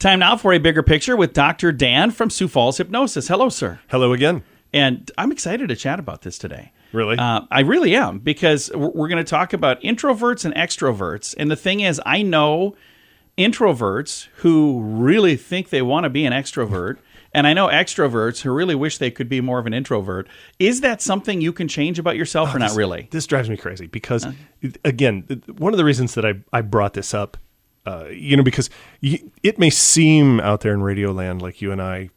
Time now for a bigger picture with Dr. Dan from Sioux Falls Hypnosis. Hello, sir. Hello again. And I'm excited to chat about this today. Really? I really am, because we're going to talk about introverts and extroverts. And the thing is, I know introverts who really think they want to be an extrovert, and I know extroverts who really wish they could be more of an introvert. Is that something you can change about yourself or not really? This drives me crazy because, again, one of the reasons that I brought this up, because it may seem out there in radio land like you and I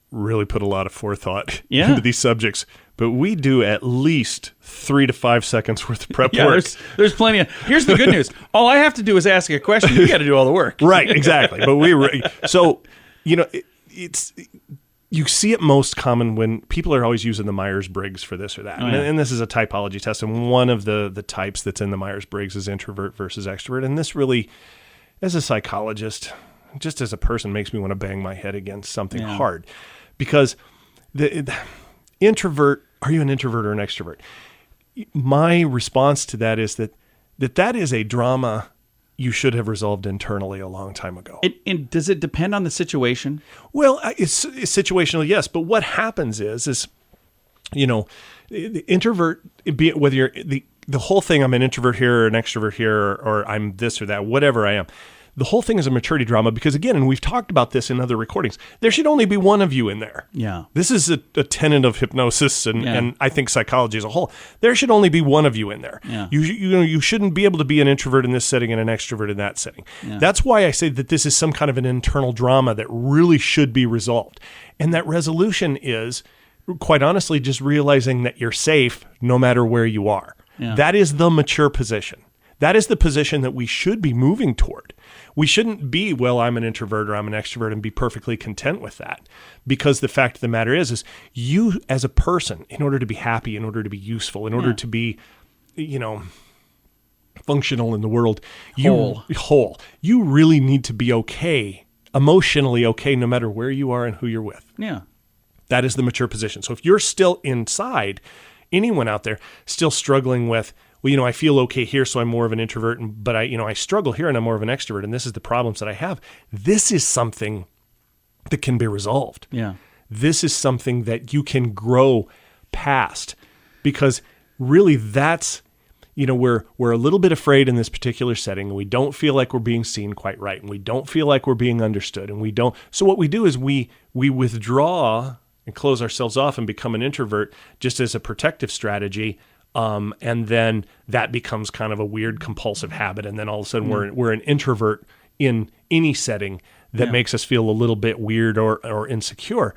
really put a lot of forethought into these subjects, but we do at least 3 to 5 seconds worth of prep work. There's plenty of. Here's the good news: all I have to do is ask a question. You got to do all the work. Right? Exactly. But it's you see it most common when people are always using the Myers-Briggs for this or that, and this is a typology test, and one of the types that's in the Myers-Briggs is introvert versus extrovert, and this really, as a psychologist, just as a person, makes me want to bang my head against something hard. Because the introvert, are you an introvert or an extrovert? My response to that is that is a drama you should have resolved internally a long time ago. And does it depend on the situation? Well, it's situational, yes. But what happens is the introvert, whether you're the whole thing, I'm an introvert here or an extrovert here, or I'm this or that, whatever I am. The whole thing is a maturity drama because, again, and we've talked about this in other recordings, there should only be one of you in there. Yeah. This is a tenet of hypnosis and I think psychology as a whole. There should only be one of you in there. Yeah. You shouldn't be able to be an introvert in this setting and an extrovert in that setting. Yeah. That's why I say that this is some kind of an internal drama that really should be resolved. And that resolution is, quite honestly, just realizing that you're safe no matter where you are. Yeah. That is the mature position. That is the position that we should be moving toward. We shouldn't be, well, I'm an introvert or I'm an extrovert and be perfectly content with that. Because the fact of the matter is you as a person, in order to be happy, in order to be useful, in order to be, functional in the world, whole, you really need to be okay, emotionally okay, no matter where you are and who you're with. Yeah. That is the mature position. So if you're still inside, anyone out there still struggling with, well, I feel okay here, so I'm more of an introvert, but I struggle here and I'm more of an extrovert, and this is the problems that I have. This is something that can be resolved. Yeah. This is something that you can grow past, because really that's, we're a little bit afraid in this particular setting, and we don't feel like we're being seen quite right, and we don't feel like we're being understood, and we don't. So what we do is we withdraw and close ourselves off and become an introvert just as a protective strategy. And then that becomes kind of a weird compulsive habit. And then all of a sudden we're an introvert in any setting that makes us feel a little bit weird or insecure.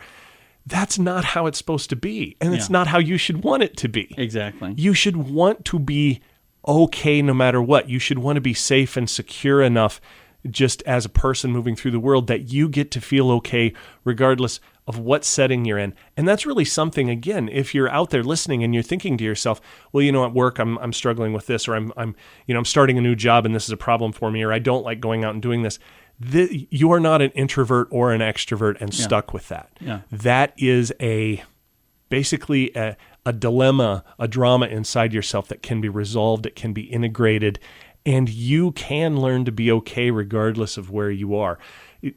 That's not how it's supposed to be. And it's not how you should want it to be. Exactly. You should want to be okay no matter what. You should want to be safe and secure enough just as a person moving through the world that you get to feel okay regardless of what setting you're in. And that's really something, again, if you're out there listening and you're thinking to yourself, well, at work I'm struggling with this, or I'm starting a new job and this is a problem for me, or I don't like going out and doing this. You are not an introvert or an extrovert and stuck with that. Yeah. That is basically a dilemma, a drama inside yourself that can be resolved, it can be integrated, and you can learn to be okay regardless of where you are.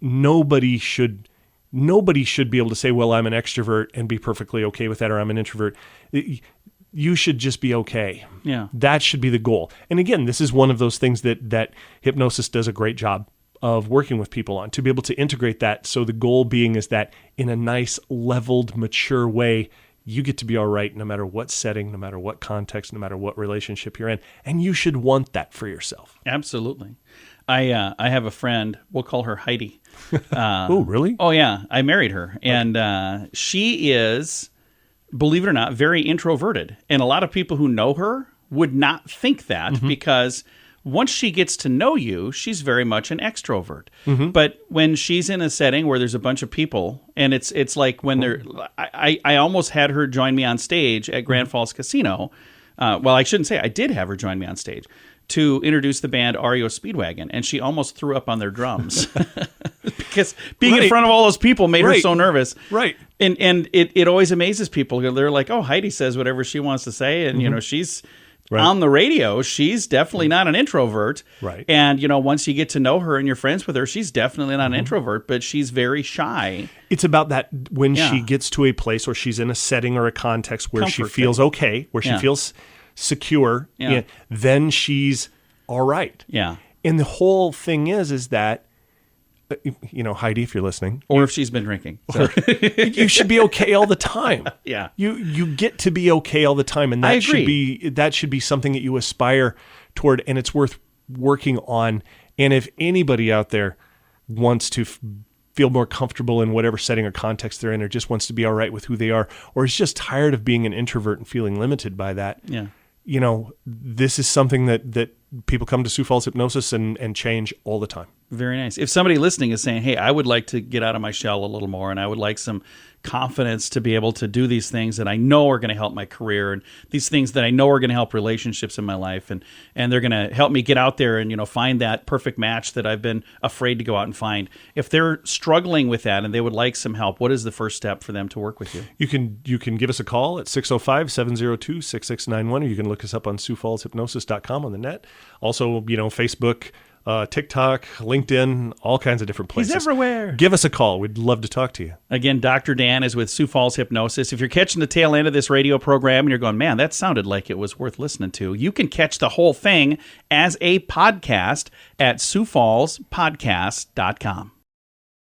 Nobody should be able to say, well, I'm an extrovert and be perfectly okay with that, or I'm an introvert. You should just be okay. Yeah. That should be the goal. And again, this is one of those things that hypnosis does a great job of working with people on, to be able to integrate that. So the goal being is that in a nice, leveled, mature way, you get to be all right no matter what setting, no matter what context, no matter what relationship you're in. And you should want that for yourself. Absolutely. I have a friend, we'll call her Heidi. Oh, really? Oh, yeah. I married her. And she is, believe it or not, very introverted. And a lot of people who know her would not think that because once she gets to know you, she's very much an extrovert. Mm-hmm. But when she's in a setting where there's a bunch of people, and it's like when I almost had her join me on stage at Grand Falls Casino. Well, I shouldn't say I did have her join me on stage to introduce the band REO Speedwagon, and she almost threw up on their drums because being in front of all those people made her so nervous. Right. And it always amazes people. They're like, oh, Heidi says whatever she wants to say, and she's Right. On the radio, she's definitely not an introvert. Right. And, once you get to know her and you're friends with her, she's definitely not an introvert, but she's very shy. It's about that when she gets to a place or she's in a setting or a context where she feels okay, where she feels secure, then she's all right. Yeah. And the whole thing is that, Heidi, if you're listening. Or if she's been drinking. So. You should be okay all the time. Yeah. You get to be okay all the time. And that should be something that you aspire toward, and it's worth working on. And if anybody out there wants to feel more comfortable in whatever setting or context they're in, or just wants to be all right with who they are, or is just tired of being an introvert and feeling limited by that, this is something that people come to Sioux Falls Hypnosis and change all the time. Very nice. If somebody listening is saying, hey, I would like to get out of my shell a little more, and I would like some confidence to be able to do these things that I know are going to help my career, and these things that I know are going to help relationships in my life, and they're going to help me get out there and find that perfect match that I've been afraid to go out and find. If they're struggling with that and they would like some help, what is the first step for them to work with you? You can give us a call at 605-702-6691, or you can look us up on SiouxFallsHypnosis.com on the net. Also, Facebook, TikTok, LinkedIn, all kinds of different places. He's everywhere. Give us a call. We'd love to talk to you. Again, Dr. Dan is with Sioux Falls Hypnosis. If you're catching the tail end of this radio program and you're going, man, that sounded like it was worth listening to, you can catch the whole thing as a podcast at SiouxFallsPodcast.com.